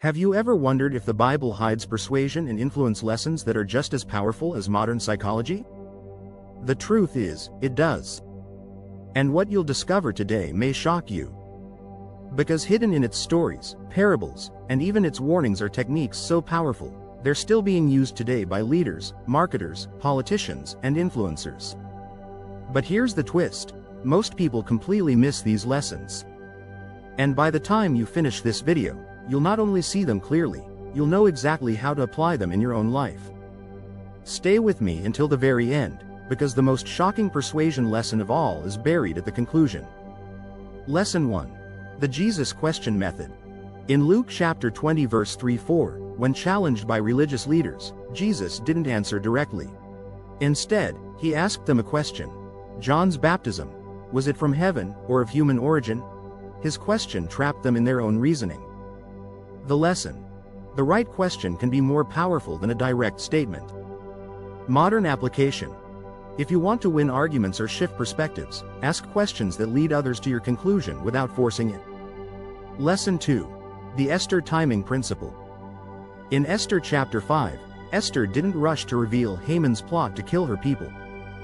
Have you ever wondered if the Bible hides persuasion and influence lessons that are just as powerful as modern psychology? The truth is, it does. And what you'll discover today may shock you. Because hidden in its stories, parables, and even its warnings are techniques so powerful, they're still being used today by leaders, marketers, politicians, and influencers. But here's the twist: most people completely miss these lessons. And by the time you finish this video, you'll not only see them clearly, you'll know exactly how to apply them in your own life. Stay with me until the very end, because the most shocking persuasion lesson of all is buried at the conclusion. Lesson 1. The Jesus Question Method. In Luke chapter 20 verse 3-4, when challenged by religious leaders, Jesus didn't answer directly. Instead, he asked them a question. John's baptism, was it from heaven or of human origin? His question trapped them in their own reasoning. The lesson. The right question can be more powerful than a direct statement. Modern application. If you want to win arguments or shift perspectives, ask questions that lead others to your conclusion without forcing it. Lesson 2. The Esther Timing Principle. In Esther chapter 5, Esther didn't rush to reveal Haman's plot to kill her people.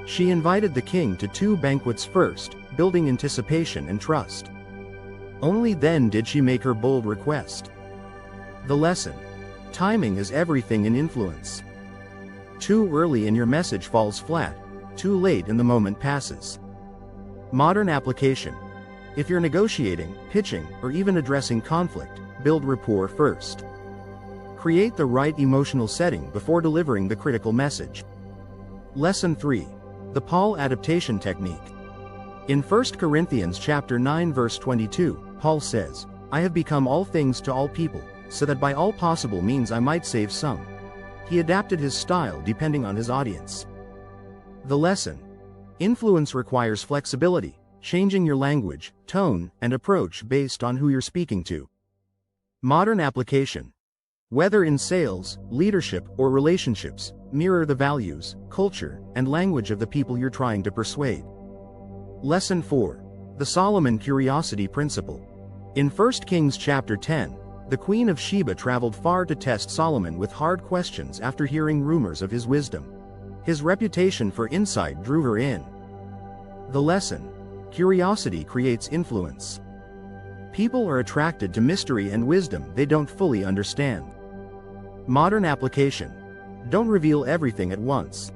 She invited the king to 2 banquets first, building anticipation and trust. Only then did she make her bold request. The lesson. Timing is everything in influence. Too early and your message falls flat. Too late and the moment passes. Modern application. If you're negotiating, pitching, or even addressing conflict, build rapport first. Create the right emotional setting before delivering the critical message. Lesson 3. The Paul Adaptation Technique. In 1 Corinthians chapter 9 verse 22, Paul says, "I have become all things to all people, so that by all possible means I might save some." He adapted his style depending on his audience. The lesson. Influence requires flexibility, changing your language, tone, and approach based on who you're speaking to. Modern application. Whether in sales, leadership, or relationships, mirror the values, culture, and language of the people you're trying to persuade. Lesson 4. The Solomon Curiosity Principle. In 1 Kings chapter 10, the Queen of Sheba traveled far to test Solomon with hard questions after hearing rumors of his wisdom. His reputation for insight drew her in. The lesson. Curiosity creates influence. People are attracted to mystery and wisdom they don't fully understand. Modern application. Don't reveal everything at once.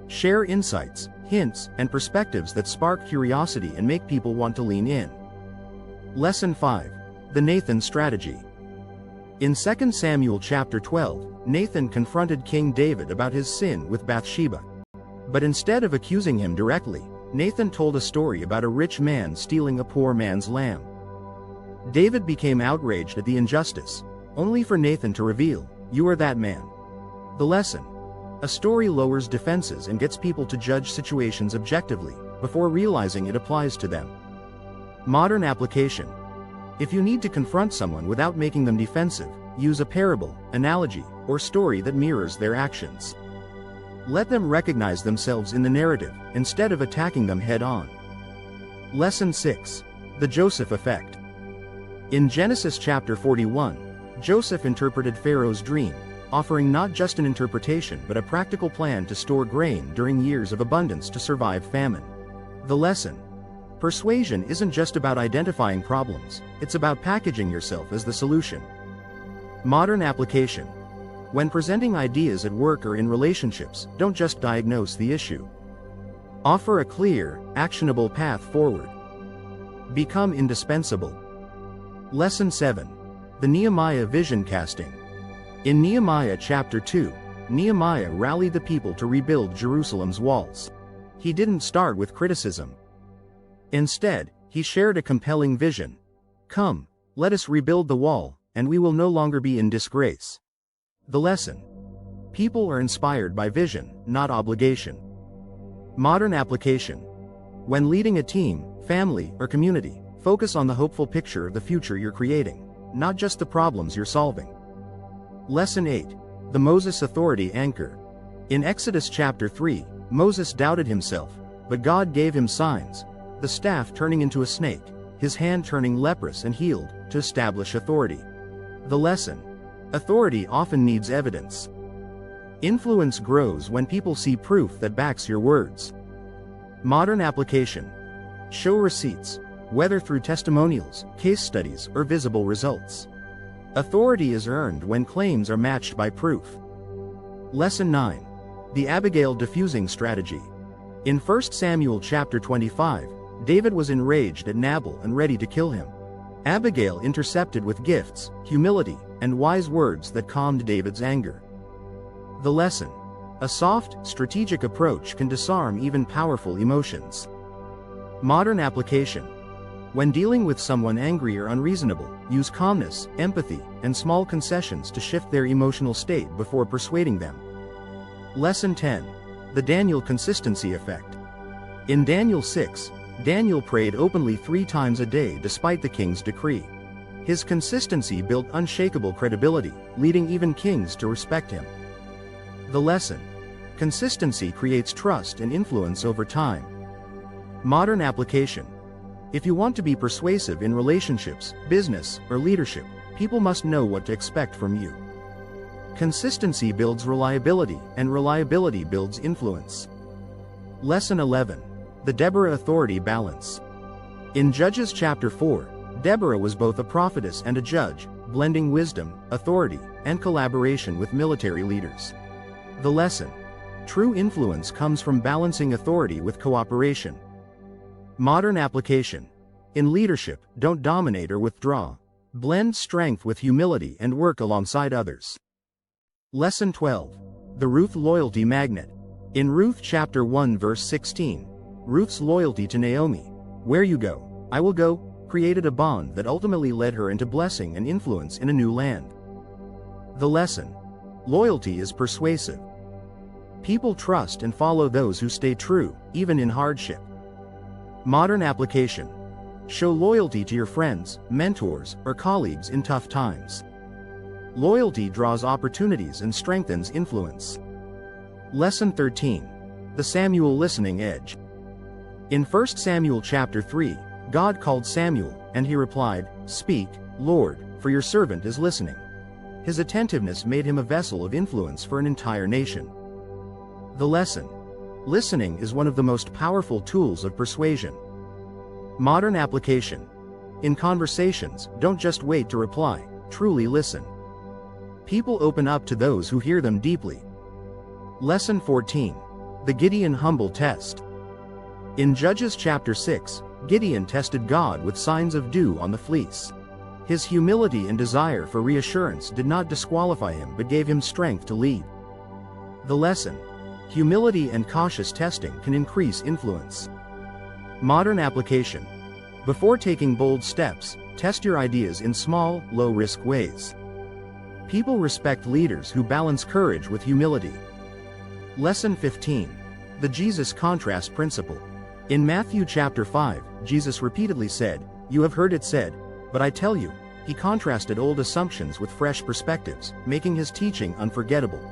Share insights, hints, and perspectives that spark curiosity and make people want to lean in. Lesson 5. The Nathan Strategy. In 2 Samuel chapter 12, Nathan confronted King David about his sin with Bathsheba. But instead of accusing him directly, Nathan told a story about a rich man stealing a poor man's lamb. David became outraged at the injustice, only for Nathan to reveal, "You are that man." The lesson. A story lowers defenses and gets people to judge situations objectively, before realizing it applies to them. Modern application. If you need to confront someone without making them defensive, use a parable, analogy, or story that mirrors their actions. Let them recognize themselves in the narrative, instead of attacking them head-on. Lesson 6. The Joseph Effect. In Genesis chapter 41, Joseph interpreted Pharaoh's dream, offering not just an interpretation but a practical plan to store grain during years of abundance to survive famine. The lesson. Persuasion isn't just about identifying problems, it's about packaging yourself as the solution. Modern application. When presenting ideas at work or in relationships, don't just diagnose the issue. Offer a clear, actionable path forward. Become indispensable. Lesson 7. The Nehemiah Vision Casting. In Nehemiah chapter 2, Nehemiah rallied the people to rebuild Jerusalem's walls. He didn't start with criticism. Instead, he shared a compelling vision. "Come, let us rebuild the wall, and we will no longer be in disgrace." The lesson. People are inspired by vision, not obligation. Modern application. When leading a team, family, or community, focus on the hopeful picture of the future you're creating, not just the problems you're solving. Lesson 8. The Moses Authority Anchor. In Exodus chapter 3, Moses doubted himself, but God gave him signs, the staff turning into a snake, his hand turning leprous and healed, to establish authority. The lesson: authority often needs evidence. Influence grows when people see proof that backs your words. Modern application: show receipts, whether through testimonials, case studies, or visible results. Authority is earned when claims are matched by proof. Lesson 9: the Abigail diffusing strategy. In 1 Samuel chapter 25, David was enraged at Nabal and ready to kill him. Abigail intercepted with gifts, humility, and wise words that calmed David's anger. The lesson: a soft, strategic approach can disarm even powerful emotions. Modern application: when dealing with someone angry or unreasonable, use calmness, empathy, and small concessions to shift their emotional state before persuading them. Lesson 10: the Daniel consistency effect. In Daniel 6, Daniel prayed openly 3 times a day despite the king's decree. His consistency built unshakable credibility, leading even kings to respect him. The lesson: consistency creates trust and influence over time. Modern application: if you want to be persuasive in relationships, business, or leadership, people must know what to expect from you. Consistency builds reliability, and reliability builds influence. Lesson 11: the Deborah authority balance. In Judges chapter 4, Deborah was both a prophetess and a judge, blending wisdom, authority, and collaboration with military leaders. The lesson: true influence comes from balancing authority with cooperation. Modern application: in leadership, don't dominate or withdraw. Blend strength with humility and work alongside others. Lesson 12: the Ruth loyalty magnet. In Ruth chapter 1 verse 16, Ruth's loyalty to Naomi, "Where you go, I will go," created a bond that ultimately led her into blessing and influence in a new land. The lesson: loyalty is persuasive. People trust and follow those who stay true, even in hardship. Modern application: show loyalty to your friends, mentors, or colleagues in tough times. Loyalty draws opportunities and strengthens influence. Lesson 13: the Samuel listening edge. In 1 Samuel chapter 3, God called Samuel, and he replied, "Speak, Lord, for your servant is listening." His attentiveness made him a vessel of influence for an entire nation. The lesson: listening is one of the most powerful tools of persuasion. Modern application: in conversations, don't just wait to reply, truly listen. People open up to those who hear them deeply. Lesson 14: the Gideon humble test. In Judges chapter 6, Gideon tested God with signs of dew on the fleece. His humility and desire for reassurance did not disqualify him but gave him strength to lead. The lesson: humility and cautious testing can increase influence. Modern application: before taking bold steps, test your ideas in small, low-risk ways. People respect leaders who balance courage with humility. Lesson 15: the Jesus contrast principle. In Matthew chapter 5, Jesus repeatedly said, "You have heard it said, but I tell you." He contrasted old assumptions with fresh perspectives, making his teaching unforgettable.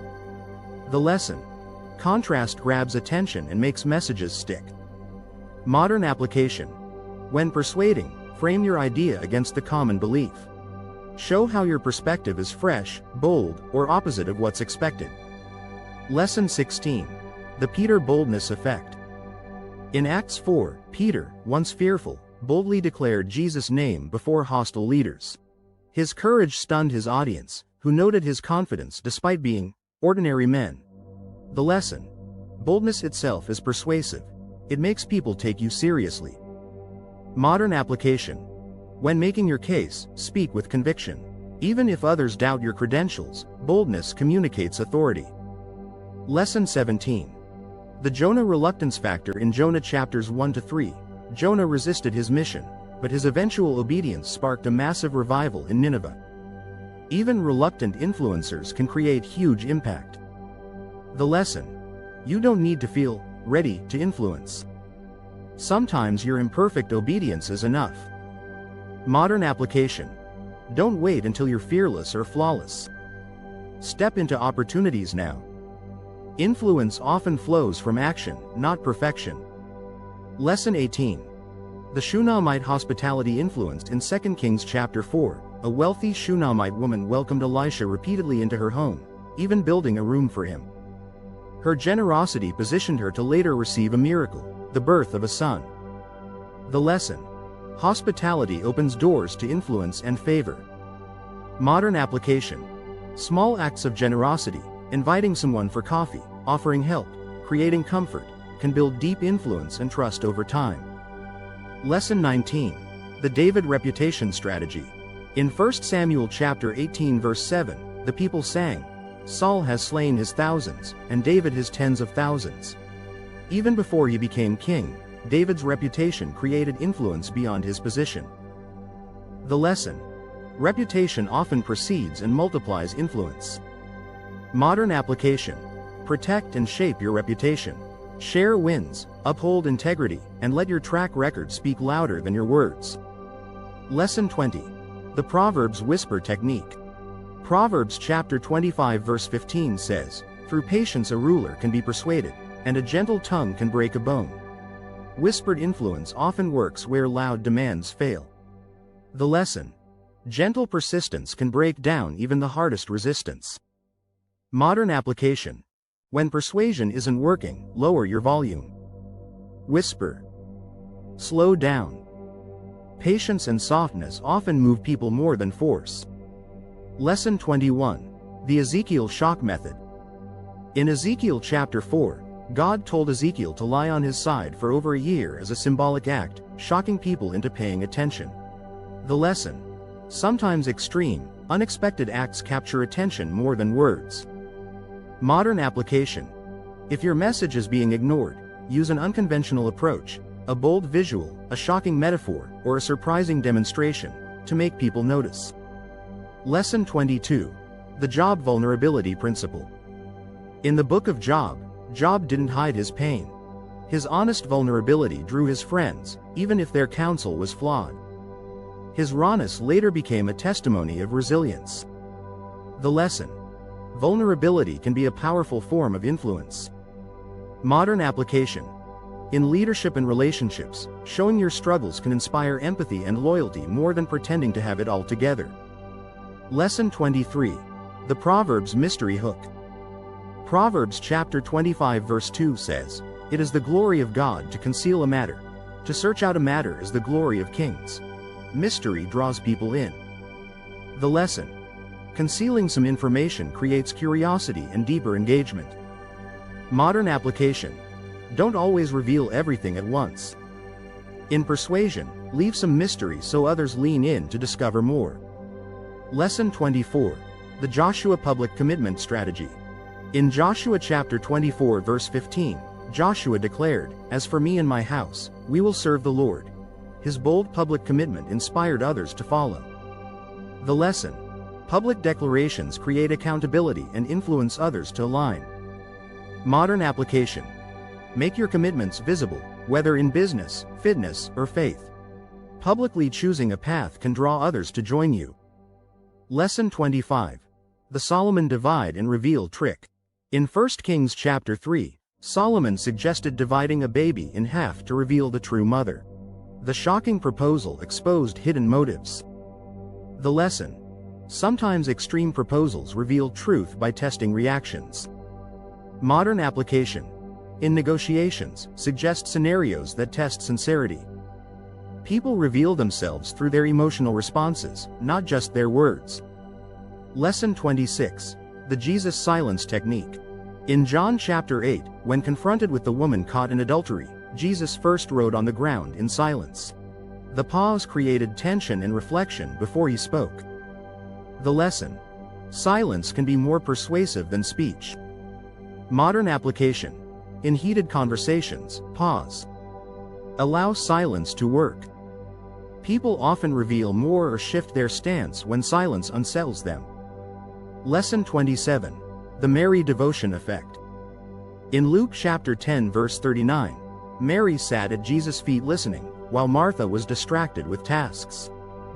The lesson: contrast grabs attention and makes messages stick. Modern application: when persuading, frame your idea against the common belief. Show how your perspective is fresh, bold, or opposite of what's expected. Lesson 16: the Peter boldness effect. In Acts 4, Peter, once fearful, boldly declared Jesus' name before hostile leaders. His courage stunned his audience, who noted his confidence despite being ordinary men. The lesson: boldness itself is persuasive. It makes people take you seriously. Modern application: when making your case, speak with conviction. Even if others doubt your credentials, boldness communicates authority. Lesson 17: the Jonah reluctance factor. In Jonah chapters 1 to 3, Jonah resisted his mission, but his eventual obedience sparked a massive revival in Nineveh. Even reluctant influencers can create huge impact. The lesson: you don't need to feel ready to influence. Sometimes your imperfect obedience is enough. Modern application: don't wait until you're fearless or flawless. Step into opportunities now. Influence often flows from action, not perfection. Lesson 18: the Shunammite hospitality influenced. In 2 Kings chapter 4, a wealthy Shunammite woman welcomed Elisha repeatedly into her home, even building a room for him. Her generosity positioned her to later receive a miracle, the birth of a son. The lesson: hospitality opens doors to influence and favor. Modern application: small acts of generosity, inviting someone for coffee, offering help, creating comfort, can build deep influence and trust over time. Lesson 19: the David reputation strategy. In 1 Samuel chapter 18 verse 7, the people sang, "Saul has slain his thousands, and David his tens of thousands." Even before he became king, David's reputation created influence beyond his position. The lesson: reputation often precedes and multiplies influence. Modern application: protect and shape your reputation. Share wins, uphold integrity, and let your track record speak louder than your words. Lesson 20: the Proverbs whisper technique. Proverbs chapter 25 verse 15 says, "Through patience a ruler can be persuaded, and a gentle tongue can break a bone." Whispered influence often works where loud demands fail. The lesson: gentle persistence can break down even the hardest resistance. Modern application: when persuasion isn't working, lower your volume. Whisper. Slow down. Patience and softness often move people more than force. Lesson 21: the Ezekiel shock method. In Ezekiel chapter 4, God told Ezekiel to lie on his side for over a year as a symbolic act, shocking people into paying attention. The lesson: sometimes extreme, unexpected acts capture attention more than words. Modern application: if your message is being ignored, use an unconventional approach, a bold visual, a shocking metaphor, or a surprising demonstration, to make people notice. Lesson 22: the Job vulnerability principle. In the book of Job, Job didn't hide his pain. His honest vulnerability drew his friends, even if their counsel was flawed. His rawness later became a testimony of resilience. The lesson: vulnerability can be a powerful form of influence. Modern application: in leadership and relationships, showing your struggles can inspire empathy and loyalty more than pretending to have it all together. Lesson 23: the Proverbs mystery hook. Proverbs chapter 25 verse 2 says, "It is the glory of God to conceal a matter. To search out a matter is the glory of kings." Mystery draws people in. The lesson: concealing some information creates curiosity and deeper engagement. Modern application: don't always reveal everything at once. In persuasion, leave some mystery so others lean in to discover more. Lesson 24: the Joshua public commitment strategy. In Joshua chapter 24 verse 15, Joshua declared, "As for me and my house, we will serve the Lord." His bold public commitment inspired others to follow. The lesson: public declarations create accountability and influence others to align. Modern application: make your commitments visible, whether in business, fitness, or faith. Publicly choosing a path can draw others to join you. Lesson 25: the Solomon divide and reveal trick. In 1 Kings chapter 3, Solomon suggested dividing a baby in half to reveal the true mother. The shocking proposal exposed hidden motives. The lesson: sometimes extreme proposals reveal truth by testing reactions. Modern application: in negotiations, suggest scenarios that test sincerity. People reveal themselves through their emotional responses, not just their words. Lesson 26: the Jesus silence technique. In John chapter 8, when confronted with the woman caught in adultery, Jesus first wrote on the ground in silence. The pause created tension and reflection before he spoke. The lesson: silence can be more persuasive than speech. Modern application: in heated conversations, pause. Allow silence to work. People often reveal more or shift their stance when silence unsettles them. Lesson 27: the Mary devotion effect. In Luke chapter 10 verse 39, Mary sat at Jesus' feet listening, while Martha was distracted with tasks.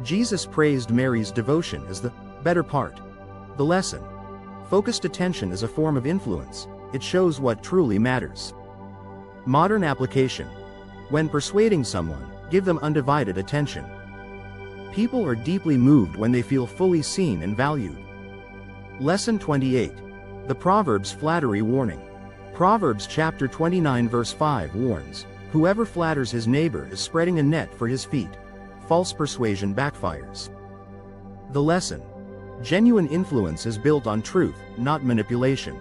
Jesus praised Mary's devotion as the better part. The lesson: focused attention is a form of influence. It shows what truly matters. Modern application: when persuading someone, give them undivided attention. People are deeply moved when they feel fully seen and valued. Lesson 28. The Proverbs Flattery Warning. Proverbs chapter 29 verse 5 warns, "Whoever flatters his neighbor is spreading a net for his feet." False persuasion backfires. The lesson. Genuine influence is built on truth, not manipulation.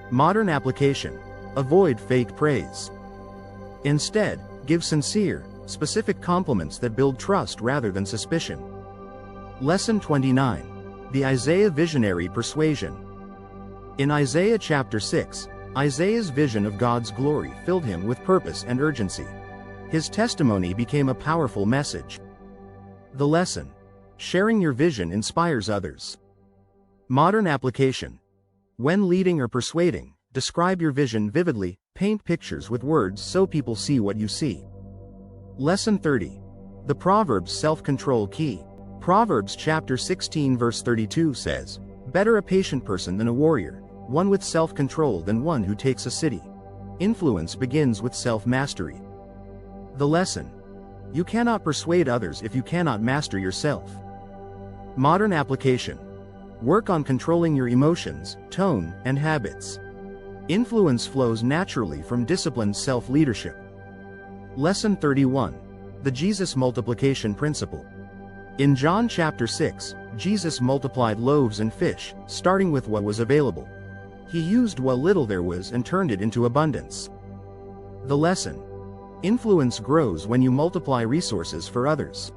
Modern application. Avoid fake praise. Instead, give sincere, specific compliments that build trust rather than suspicion. Lesson 29. The Isaiah Visionary Persuasion. In Isaiah chapter 6, Isaiah's vision of God's glory filled him with purpose and urgency. His testimony became a powerful message. The lesson. Sharing your vision inspires others. Modern application. When leading or persuading, describe your vision vividly, paint pictures with words so people see what you see. Lesson 30. The Proverbs Self-Control Key. Proverbs chapter 16 verse 32 says, "Better a patient person than a warrior, one with self-control than one who takes a city." Influence begins with self-mastery. The lesson. You cannot persuade others if you cannot master yourself. Modern application. Work on controlling your emotions, tone, and habits. Influence flows naturally from disciplined self-leadership. Lesson 31. The Jesus Multiplication Principle. In John chapter 6, Jesus multiplied loaves and fish, starting with what was available. He used what little there was and turned it into abundance. The lesson. Influence grows when you multiply resources for others.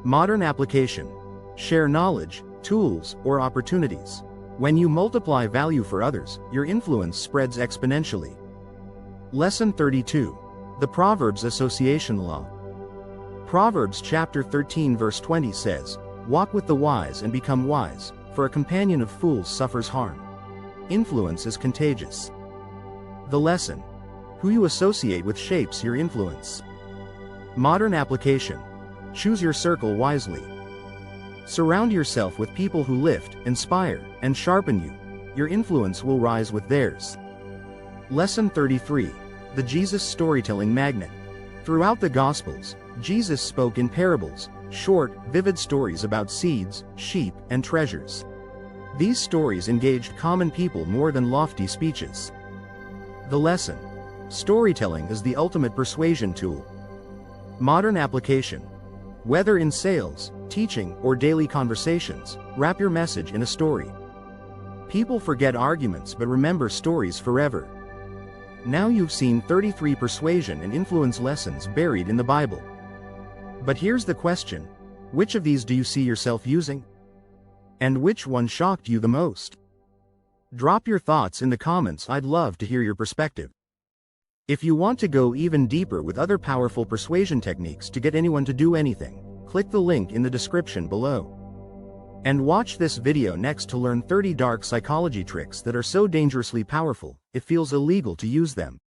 Modern application. Share knowledge, tools, or opportunities. When you multiply value for others, your influence spreads exponentially. Lesson 32. The Proverbs Association Law. Proverbs chapter 13 verse 20 says, "Walk with the wise and become wise, for a companion of fools suffers harm." Influence is contagious. The lesson. Who you associate with shapes your influence. Modern application. Choose your circle wisely. Surround yourself with people who lift, inspire, and sharpen you. Your influence will rise with theirs. Lesson 33. The Jesus Storytelling Magnet. Throughout the Gospels, Jesus spoke in parables, short, vivid stories about seeds, sheep, and treasures. These stories engaged common people more than lofty speeches. The lesson. Storytelling is the ultimate persuasion tool. Modern application. Whether in sales, teaching, or daily conversations, wrap your message in a story. People forget arguments but remember stories forever. Now you've seen 33 persuasion and influence lessons buried in the Bible. But here's the question: which of these do you see yourself using? And which one shocked you the most? Drop your thoughts in the comments. I'd love to hear your perspective. If you want to go even deeper with other powerful persuasion techniques to get anyone to do anything, click the link in the description below. And watch this video next to learn 30 dark psychology tricks that are so dangerously powerful, it feels illegal to use them.